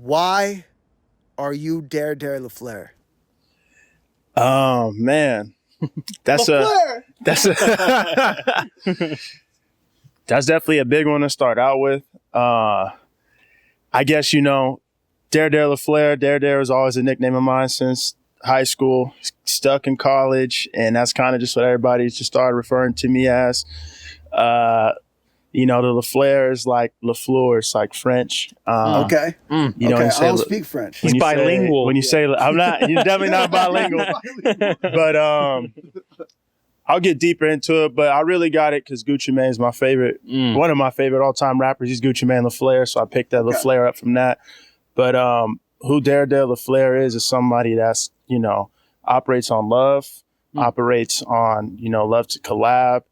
Why are you DerDer Laflare? Oh man, that's Laflare! that's definitely a big one to start out with. I guess DerDer Laflare. DerDer is always a nickname of mine since high school. Stuck in college, and that's kind of just what everybody just started referring to me as. The Laflare is like Lafleur, it's like French. Okay. You know, Okay, when you I say, don't speak French. when He's you say- bilingual. when you say, I'm not. You're definitely not bilingual. But I'll get deeper into it. But I really got it because Gucci Mane is my favorite, one of my favorite all-time rappers. He's Gucci Mane Laflare, so I picked that Laflare up from that. But who DerDer Laflare is somebody that's operates on love, operates on love to collab,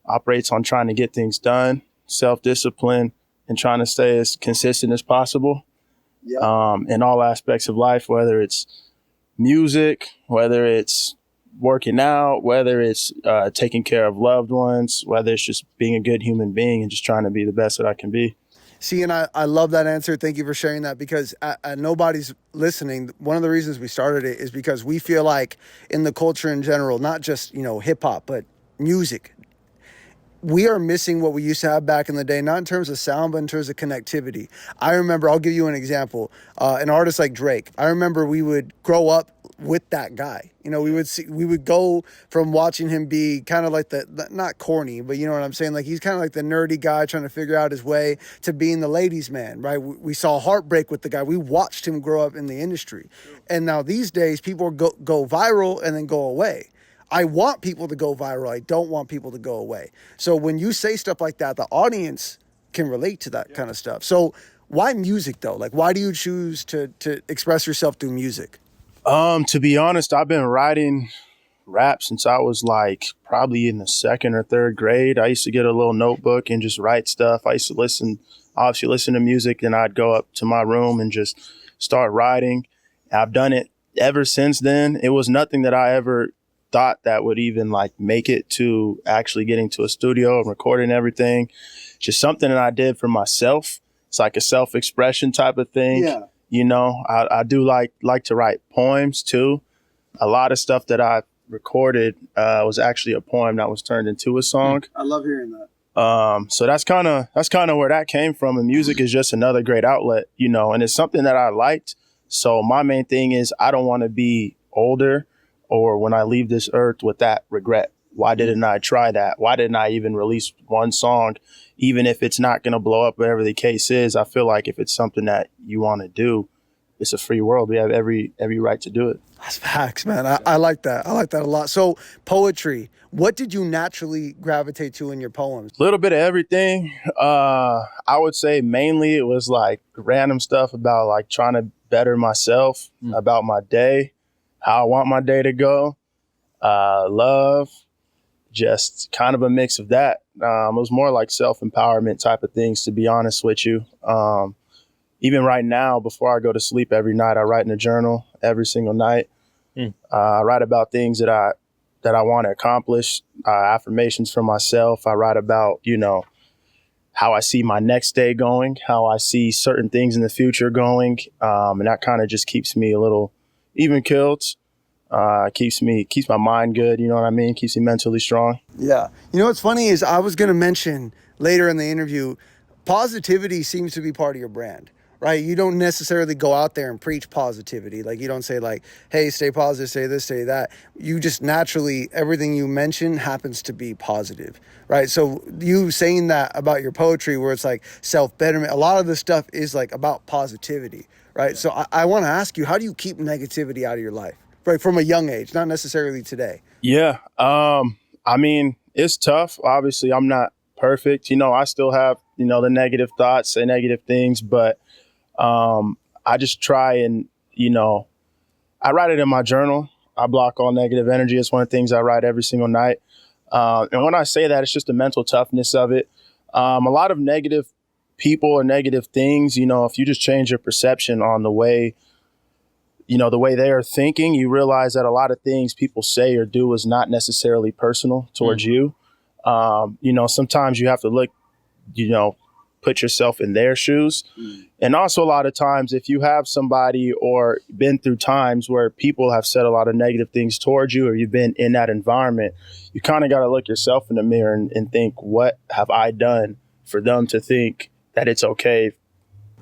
operates on trying to get things done, self-discipline, and trying to stay as consistent as possible in all aspects of life, whether it's music, whether it's working out, whether it's taking care of loved ones, whether it's just being a good human being and just trying to be the best that I can be. See, and I love that answer. Thank you for sharing that because nobody's listening. One of the reasons we started it is because we feel like in the culture in general, not just, hip hop, but music, we are missing what we used to have back in the day, not in terms of sound, but in terms of connectivity. I remember, I'll give you an example, an artist like Drake. I remember we would grow up with that guy. We would go from watching him be kind of like not corny, but you know what I'm saying? Like he's kind of like the nerdy guy trying to figure out his way to being the ladies' man, right? We saw Heartbreak with the guy. We watched him grow up in the industry. And now these days, people go viral and then go away. I want people to go viral. I don't want people to go away. So when you say stuff like that, the audience can relate to that kind of stuff. So why music though? Like, why do you choose to express yourself through music? To be honest, I've been writing rap since I was like probably in the second or third grade. I used to get a little notebook and just write stuff. I used to listen to music, and I'd go up to my room and just start writing. I've done it ever since then. It was nothing that I ever thought that would even like make it to actually getting to a studio and recording everything. Just something that I did for myself. It's like a self-expression type of thing. Yeah. I do like to write poems too. A lot of stuff that I recorded was actually a poem that was turned into a song. I love hearing that. So that's kind of where that came from. And music is just another great outlet, and it's something that I liked. So my main thing is I don't want to be older or when I leave this earth with that regret. Why didn't I try that? Why didn't I even release one song? Even if it's not going to blow up, whatever the case is, I feel like if it's something that you want to do, it's a free world. We have every right to do it. That's facts, man. I like that. I like that a lot. So poetry, what did you naturally gravitate to in your poems? A little bit of everything. I would say mainly it was like random stuff about like trying to better myself, about my day, how I want my day to go, love, just kind of a mix of that. It was more like self-empowerment type of things, to be honest with you. Even right now, before I go to sleep every night, I write in a journal every single night. I write about things that I want to accomplish, affirmations for myself. I write about, how I see my next day going, how I see certain things in the future going. And that kind of just keeps me a little even killed. Keeps my mind good. You know what I mean? Keeps me mentally strong. Yeah. What's funny is I was going to mention later in the interview, positivity seems to be part of your brand, right? You don't necessarily go out there and preach positivity. Like you don't say like, hey, stay positive, say this, say that. You just naturally, everything you mention happens to be positive, right? So you saying that about your poetry where it's like self-betterment, a lot of the stuff is like about positivity, right? Yeah. So I want to ask you, how do you keep negativity out of your life? Right, from a young age, not necessarily today. Yeah. I mean, it's tough. Obviously, I'm not perfect. I still have, the negative thoughts, say negative things, but I just try and, I write it in my journal. I block all negative energy. It's one of the things I write every single night. And when I say that, it's just the mental toughness of it. A lot of negative people or negative things, if you just change your perception on the way they are thinking, you realize that a lot of things people say or do is not necessarily personal towards you. Sometimes you have to look, put yourself in their shoes. And also a lot of times if you have somebody or been through times where people have said a lot of negative things towards you, or you've been in that environment, you kind of got to look yourself in the mirror and think, what have I done for them to think that it's okay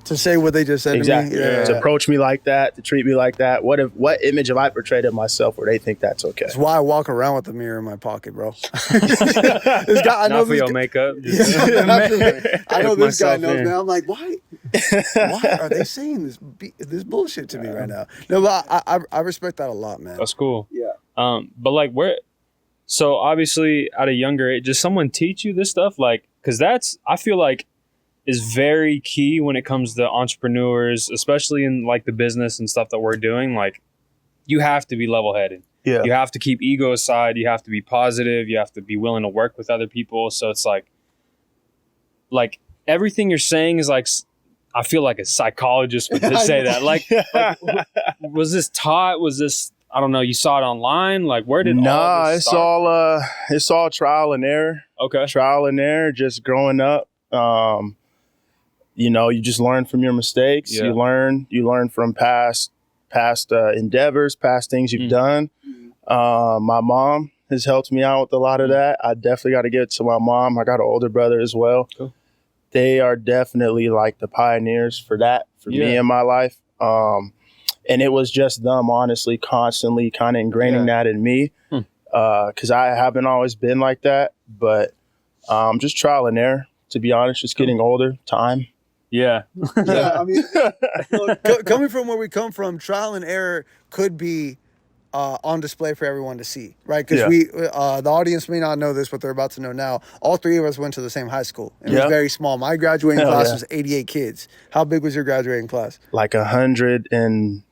to say what they just said exactly. to me? Yeah. To approach me like that, to treat me like that. What image have I portrayed of myself where they think that's okay? That's why I walk around with the mirror in my pocket, bro. This guy, I know Not for your makeup. Just I know this guy myself knows, in. man. I'm like, why are they saying this bullshit to me right now? No, but I respect that a lot, man. That's cool. Yeah. But like so obviously at a younger age, does someone teach you this stuff? Like, cause I feel like is very key when it comes to entrepreneurs, especially in like the business and stuff that we're doing. Like, you have to be level-headed. Yeah. You have to keep ego aside. You have to be positive. You have to be willing to work with other people. So it's like everything you're saying is like, I feel like a psychologist would say that. Like, was this taught? Was this, I don't know, you saw it online? Like, where did all this start? It's all trial and error. Okay. Trial and error, just growing up. You just learn from your mistakes. Yeah. You learn from past endeavors, past things you've done. My mom has helped me out with a lot of that. I definitely got to give it to my mom. I got an older brother as well. Cool. They are definitely like the pioneers for that, for me in my life. And it was just them, honestly, constantly kind of ingraining that in me. Because I haven't always been like that, but just trial and error, to be honest, just getting older, time. Yeah. Yeah, I mean, look, coming from where we come from, trial and error could be on display for everyone to see, right? Because the audience may not know this, but they're about to know now. All three of us went to the same high school. It was very small. My graduating class was 88 kids. How big was your graduating class? Like 100 and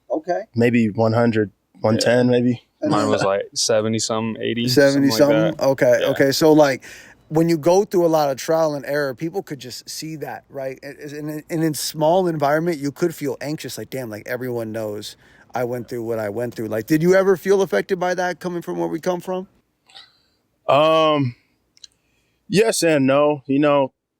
maybe 100, 110 maybe. Mine was like 70-something, 80. 70-something? Like okay, yeah. okay. So like, when you go through a lot of trial and error, people could just see that, right? And in small environment, you could feel anxious, like, damn, like everyone knows I went through what I went through. Like, did you ever feel affected by that coming from where we come from? Yes and no.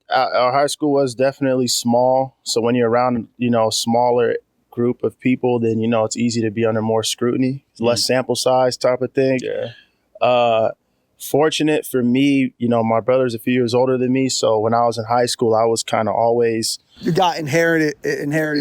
Our high school was definitely small. So when you're around, a smaller group of people, then, it's easy to be under more scrutiny, less sample size type of thing. Yeah. Fortunate for me, my brother's a few years older than me. So when I was in high school, I was kind of always... You got inherited.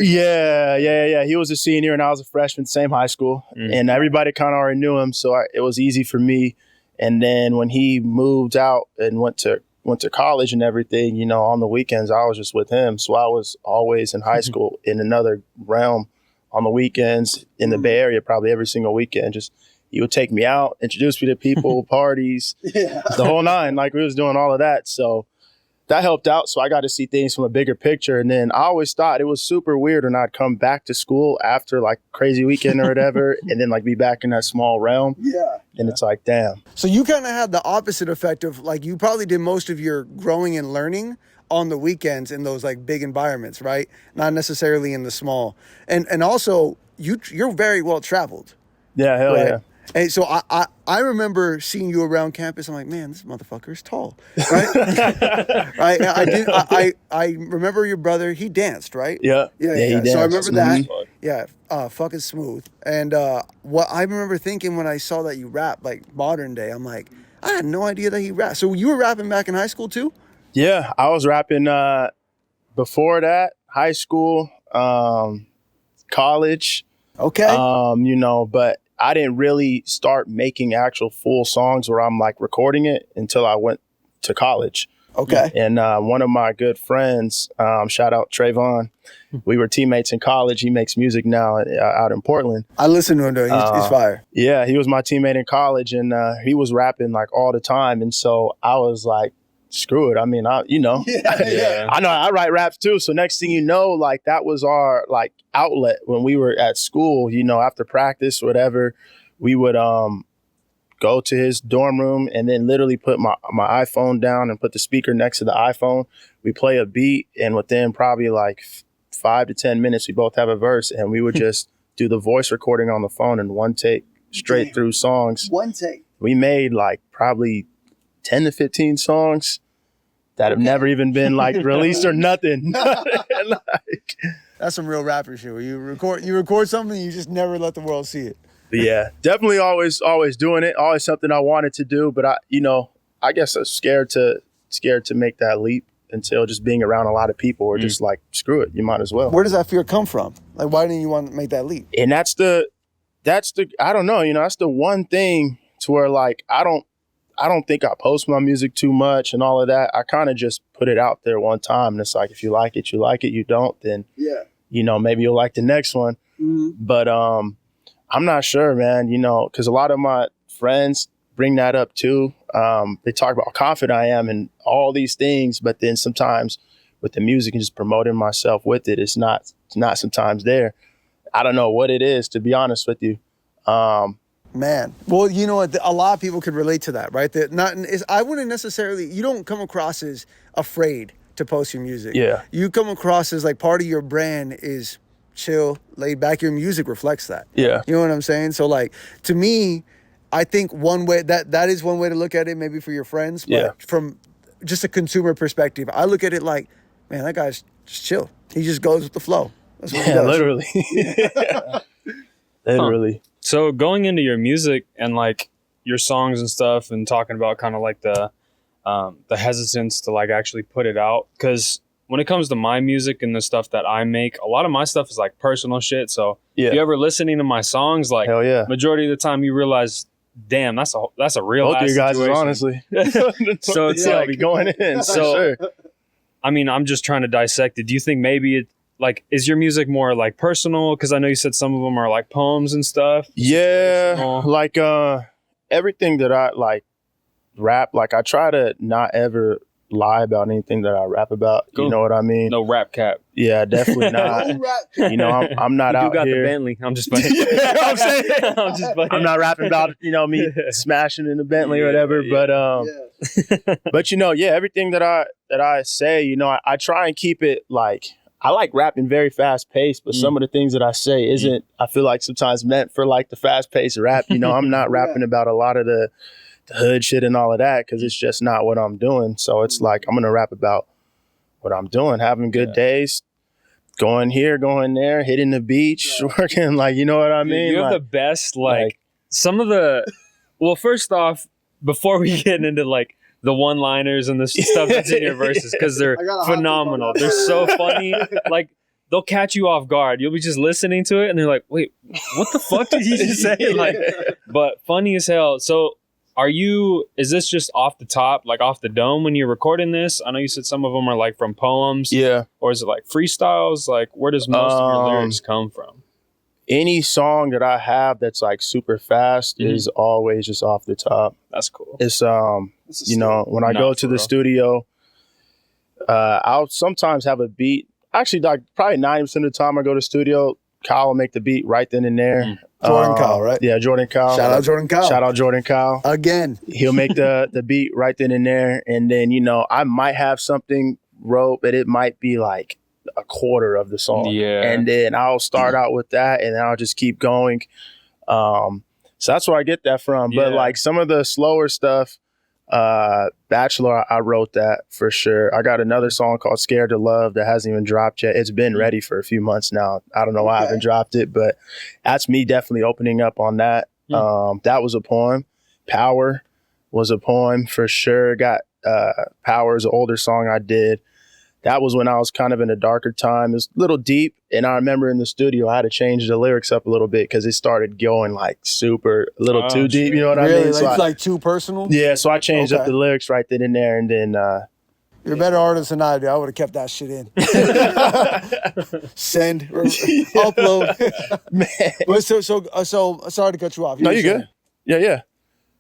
Yeah. He was a senior and I was a freshman, same high school. And everybody kind of already knew him. So it was easy for me. And then when he moved out and went to college and everything, on the weekends, I was just with him. So I was always in high school in another realm on the weekends in the Bay Area, probably every single weekend. Just he would take me out, introduce me to people, parties, the whole nine. Like we was doing all of that. So that helped out. So I got to see things from a bigger picture. And then I always thought it was super weird when I'd come back to school after like crazy weekend or whatever, and then like be back in that small realm. Yeah. And it's like, damn. So you kind of had the opposite effect of like, you probably did most of your growing and learning on the weekends in those like big environments, right? Not necessarily in the small. And also you're very well traveled. Yeah, hell right? Yeah. And so I remember seeing you around campus. I'm like, man, this motherfucker is tall, right? Right? I remember your brother. He danced, right? Yeah. He danced. So I remember that. Smooth. Yeah, fucking smooth. And what I remember thinking when I saw that you rap, like modern day, I'm like, I had no idea that he rapped. So you were rapping back in high school too? Yeah, I was rapping before that, high school, college. Okay. But I didn't really start making actual full songs where I'm like recording it until I went to college. Okay. And one of my good friends, shout out Trayvon, we were teammates in college. He makes music now out in Portland. I listen to him though. He's fire. Yeah, he was my teammate in college and he was rapping like all the time. And so I was like, screw it. I mean, I know I write raps too. So next thing you know, like that was our like outlet when we were at school, after practice, whatever, we would go to his dorm room and then literally put my iPhone down and put the speaker next to the iPhone. We play a beat and within probably like 5 to 10 minutes, we both have a verse and we would just do the voice recording on the phone in one take straight through songs. One take. We made like probably 10 to 15 songs. that have never even been like released or nothing. Like, That's some real rapper shit. Where you record something, you just never let the world see it. yeah, definitely always doing it. Always something I wanted to do, but I guess I'm scared to make that leap until just being around a lot of people or just like, screw it, you might as well. Where does that fear come from? Like, why didn't you want to make that leap? And that's the I don't know, that's the one thing to where like I don't think I post my music too much and all of that. I kind of just put it out there one time, and it's like, if you like it, you like it. You don't, then maybe you'll like the next one. But I'm not sure, man, because a lot of my friends bring that up too. They talk about how confident I am and all these things, but then sometimes with the music and just promoting myself with it, it's not sometimes there. I don't know what it is, to be honest with you. Man, well, you know what? A lot of people could relate to that, right? I wouldn't necessarily. You don't come across as afraid to post your music. Yeah. You come across as like part of your brand is chill, laid back. Your music reflects that. Yeah. You know what I'm saying? So like, to me, I think one way that is one way to look at it, maybe for your friends. But from just a consumer perspective, I look at it like, man, that guy's just chill. He just goes with the flow. That's what he does. Literally. Literally. Huh. So going into your music and like your songs and stuff, and talking about kind of like the hesitance to like actually put it out, because when it comes to my music and the stuff that I make, a lot of my stuff is like personal shit. So if you ever listening to my songs, like majority of the time you realize, damn, that's a real both you guys situation. Honestly. So it's like be going in. So sure. I mean, I'm just trying to dissect it. Do you think maybe it, like, is your music more like personal? Because I know you said some of them are like poems and stuff. Yeah, like everything that I like rap, like I try to not ever lie about anything that I rap about. Cool. You know what I mean? No rap cap. Yeah, definitely not. I'm not out got here. The Bentley. I'm just playing. I'm saying. I'm just playing. I'm not rapping about me smashing in the Bentley or whatever. But but everything that I say, I try and keep it like. I like rapping very fast paced, but some of the things that I say isn't, I feel like sometimes meant for like the fast paced rap. I'm not rapping about a lot of the hood shit and all of that, because it's just not what I'm doing. So it's like, I'm going to rap about what I'm doing, having good days, going here, going there, hitting the beach, working, like, you know what I mean? You have like, the best, like some of the, well, first off, before we get into like the one-liners and the stuff that's in your verses, because they're phenomenal. They're so funny. Like, they'll catch you off guard. You'll be just listening to it, and they're like, wait, what the fuck did he just say? Like, but funny as hell. So is this just off the top, like off the dome when you're recording this? I know you said some of them are like from poems. Yeah. Or is it like freestyles? Like, where does most of your lyrics come from? Any song that I have that's like super fast is always just off the top. That's cool. It's when I go to the studio, I'll sometimes have a beat. Actually, like probably 90% of the time I go to the studio, Kyle will make the beat right then and there. Jordan Kyle, right? Yeah, Jordan Kyle. Shout out Jordan Kyle. Shout out Jordan Kyle. Again. He'll make the beat right then and there. And then, I might have something wrote, but it might be like a quarter of the song. Yeah. And then I'll start out with that, and then I'll just keep going. So that's where I get that from. Yeah. But like some of the slower stuff, Bachelor, I wrote that for sure. I got another song called Scared to Love that hasn't even dropped yet. It's been ready for a few months now. I don't know why I haven't dropped it, but that's me definitely opening up on that. That was a poem. Power was a poem for sure. Got Power is an older song I did. That was when I was kind of in a darker time. It was a little deep. And I remember in the studio, I had to change the lyrics up a little bit because it started going like super, a little too deep. You know what I mean? So like too personal? Yeah. So I changed up the lyrics right then and there. And then, you're a better artist than I do. I would have kept that shit in. Send, upload. Man. So sorry to cut you off. No, you're good. Yeah.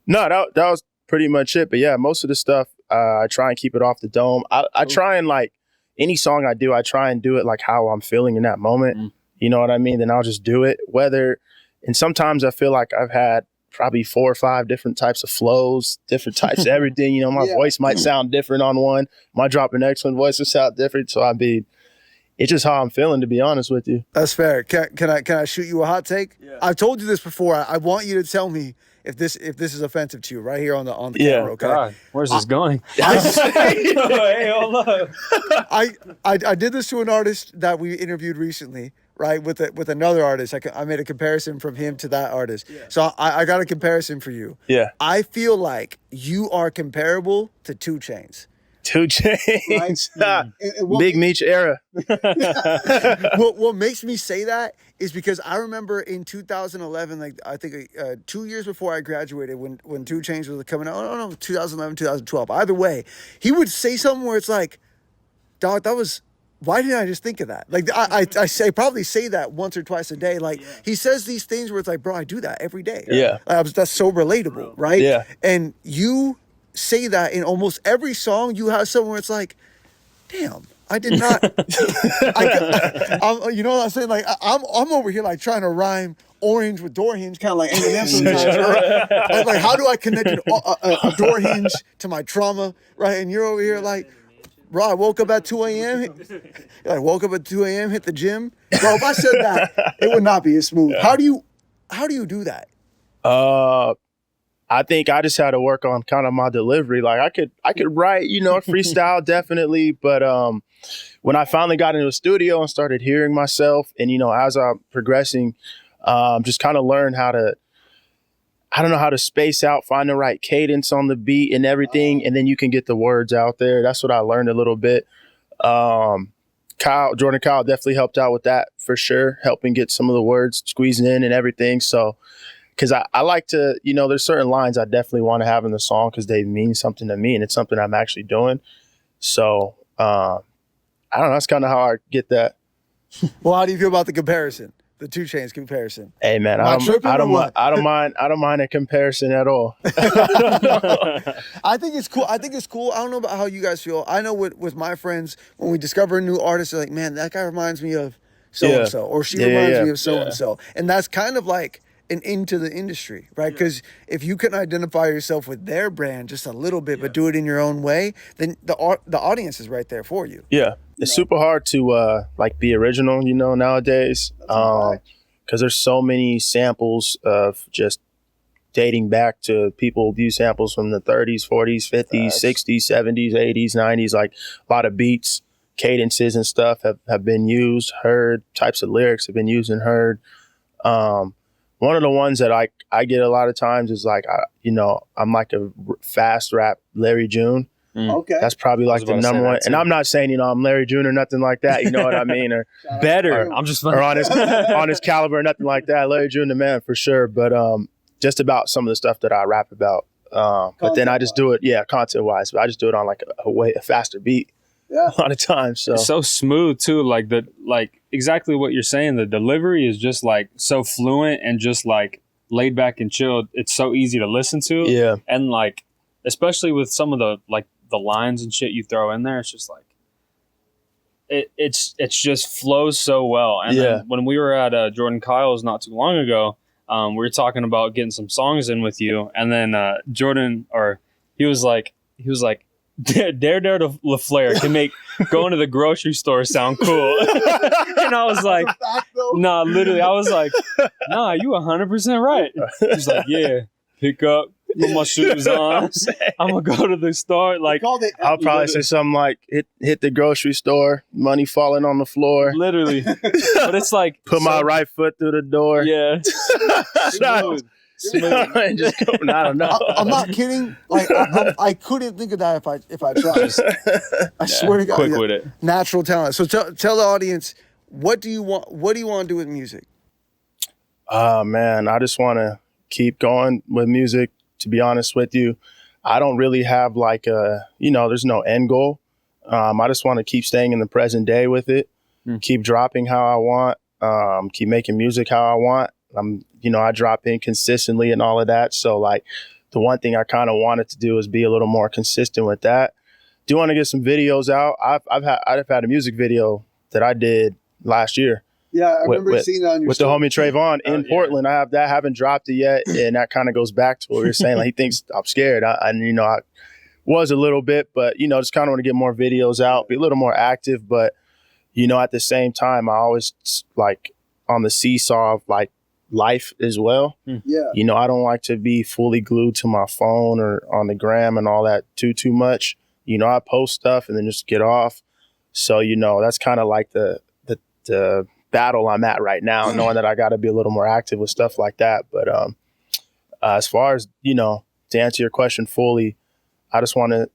No, that was pretty much it. But yeah, most of the stuff, I try and keep it off the dome. I try and like, any song I do, I try and do it like how I'm feeling in that moment. You know what I mean? Then I'll just do it. And sometimes I feel like I've had probably 4 or 5 different types of flows, different types of everything. My voice might sound different on one. Might drop an next one, voice will sound different. So it's just how I'm feeling, to be honest with you. That's fair. Can I shoot you a hot take? Yeah. I've told you this before. I want you to tell me if this is offensive to you, right here on the Yeah. camera. Okay. God, where's this going? I, Hey, hold up. I did this to an artist that we interviewed recently, right? With another artist. I made a comparison from him to that artist. Yeah. So I got a comparison for you. Yeah. I feel like you are comparable to 2 Chainz. 2 Chainz. Right? Big Meech era. What makes me say that is because I remember in 2011, like I think 2 years before I graduated, when 2 Chainz was coming out, I don't know, 2011, 2012. Either way, he would say something where it's like, dog, why didn't I just think of that? Like I probably say that once or twice a day. Like he says these things where it's like, bro, I do that every day. Yeah. That's so relatable, right? Yeah. And you say that in almost every song. You have somewhere it's like, damn, I did not. You know what I'm saying? Like I'm over here like trying to rhyme orange with door hinge, kind of like Eminem sometimes. Right? Like how do I connect a door hinge to my trauma, right? And you're over here like, bro, I woke up at 2 a.m. I woke up at 2 a.m. Hit the gym. Bro, if I said that, it would not be as smooth. How do you do that? I think I just had to work on kind of my delivery. Like I could write, freestyle definitely, but when I finally got into the studio and started hearing myself, and as I'm progressing, just kind of learned how to space out, find the right cadence on the beat and everything, and then you can get the words out there. That's what I learned a little bit. Jordan Kyle definitely helped out with that for sure, helping get some of the words squeezing in and everything. So. Because I like to, there's certain lines I definitely want to have in the song because they mean something to me and it's something I'm actually doing. So, I don't know. That's kind of how I get that. Well, how do you feel about the comparison? The 2 Chainz comparison? Hey, man, I don't mind a comparison at all. I think it's cool. I don't know about how you guys feel. I know with my friends, when we discover a new artist, they're like, man, that guy reminds me of so-and-so, or she reminds me of so-and-so. And that's kind of like and into the industry, right? Because if you can identify yourself with their brand just a little bit, but do it in your own way, then the audience is right there for you. Yeah, it's super hard to be original, nowadays, because there's so many samples of just dating back to people use samples from the 30s, 40s, 50s, 60s, 70s, 80s, 90s, like a lot of beats, cadences and stuff have been used, heard, types of lyrics have been used and heard. One of the ones that I get a lot of times is like, I'm like a fast rap Larry June. Okay. That's probably like the number one. And I'm not saying, I'm Larry June or nothing like that. You know what I mean? Or better. I'm just or on his caliber or nothing like that. Larry June, the man for sure. But just about some of the stuff that I rap about. But then I just do it, content wise. But I just do it on like a faster beat. Yeah. A lot of times. So it's so smooth too. Like exactly what you're saying. The delivery is just like so fluent and just like laid back and chilled. It's so easy to listen to. Yeah. And like, especially with some of the lines and shit you throw in there, it's just like it's just flows so well. And then when we were at Jordan Kyle's not too long ago, we were talking about getting some songs in with you, and then Jordan, or he was like DerDer Laflare can make going to the grocery store sound cool. And I was like, nah, literally, I was like, nah, you 100% right. He's like, yeah, pick up, put my shoes on. I'm gonna go to the store. Like, I'll probably say something like, hit the grocery store, money falling on the floor. Literally. But it's like, put my right foot through the door. Yeah. Smooth. And just go, I don't know. I'm not kidding. Like I couldn't think of that if I tried. I swear to God. Quick with it. Natural talent. So tell the audience, what do you want to do with music? Man, I just want to keep going with music. To be honest with you, I don't really have like there's no end goal. I just want to keep staying in the present day with it. Keep dropping how I want. Keep making music how I want. I drop in consistently and all of that. So like the one thing I kind of wanted to do is be a little more consistent with that. Do want to get some videos out. I've had a music video that I did last year. Yeah, I remember seeing that on your with story. The homie Trayvon in Portland. I have that. Haven't dropped it yet, and that kind of goes back to what we were saying. Like he thinks I'm scared. I was a little bit, but just kind of want to get more videos out, be a little more active. But at the same time, I always like on the seesaw of like life as well. Yeah. You know, I don't like to be fully glued to my phone or on the gram and all that too much. You know, I post stuff and then just get off. So, you know, that's kind of like the battle I'm at right now, knowing that I got to be a little more active with stuff like that. But as far as, you know, to answer your question fully, I just want to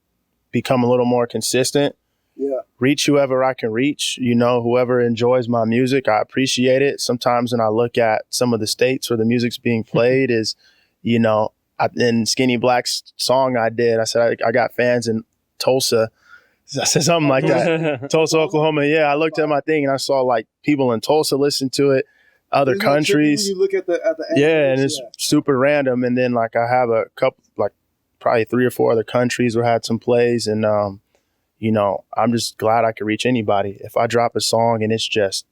become a little more consistent. Yeah. Reach whoever I can reach, you know, whoever enjoys my music. I appreciate it. Sometimes when I look at some of the states where the music's being played is, you know, in Skinny Black's song I did, I said, I got fans in Tulsa. I said something like that. Tulsa, Oklahoma. Yeah, I looked at my thing and I saw like people in Tulsa listen to it, other Isn't that trippy countries. when you look at the Yeah, and it's super random. And then like I have a couple, like probably 3 or 4 other countries where I had some plays. And, you know, I'm just glad I could reach anybody. If I drop a song and it's just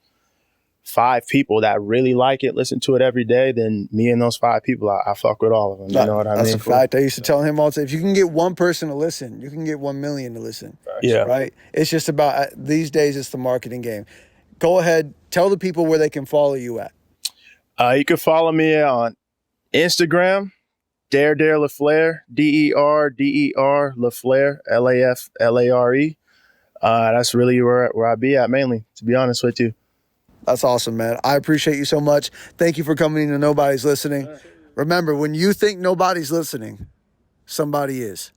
5 people that really like it, listen to it every day, then me and those 5 people, I fuck with all of them. You know what I mean? That's a fact. I used to tell him all the time, if you can get 1 person to listen, you can get 1 million to listen. Yeah. Right? It's just about, these days, it's the marketing game. Go ahead. Tell the people where they can follow you at. You can follow me on Instagram, DerDer Laflare, DerDer Laflare, Laflare. That's really where I be at mainly, to be honest with you. That's awesome, man. I appreciate you so much. Thank you for coming to Nobody's Listening. Remember, when you think nobody's listening, somebody is.